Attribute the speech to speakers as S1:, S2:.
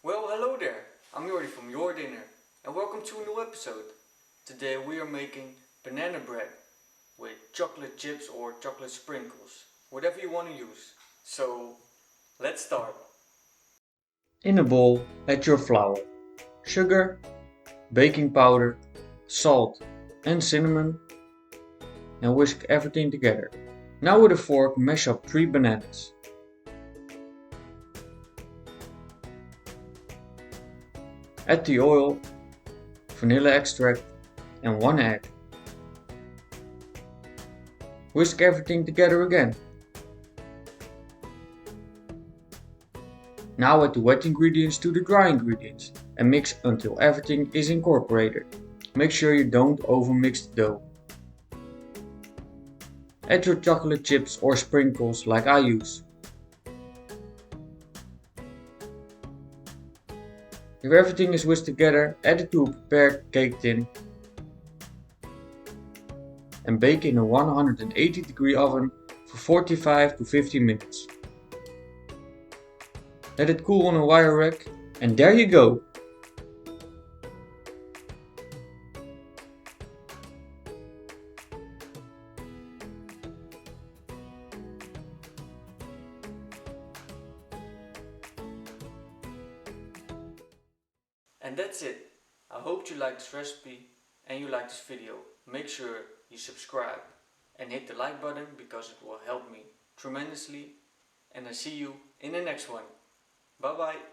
S1: Well, hello there, I'm Jordi from JorDinner and welcome to a new episode. Today we are making banana bread with chocolate chips or chocolate sprinkles, whatever you want to use. So, let's start. In a bowl, add your flour, sugar, baking powder, salt and cinnamon and whisk everything together. Now with a fork mash up 3 bananas. Add the oil, vanilla extract and 1 egg. Whisk everything together again. Now add the wet ingredients to the dry ingredients and mix until everything is incorporated. Make sure you don't overmix the dough. Add your chocolate chips or sprinkles like I use. If everything is whisked together, add it to a prepared cake tin and bake in a 180-degree oven for 45 to 50 minutes. Let it cool on a wire rack and there you go! And that's it. I hope you like this recipe and you like this video. Make sure you subscribe and hit the like button because it will help me tremendously. And I see you in the next one. Bye bye.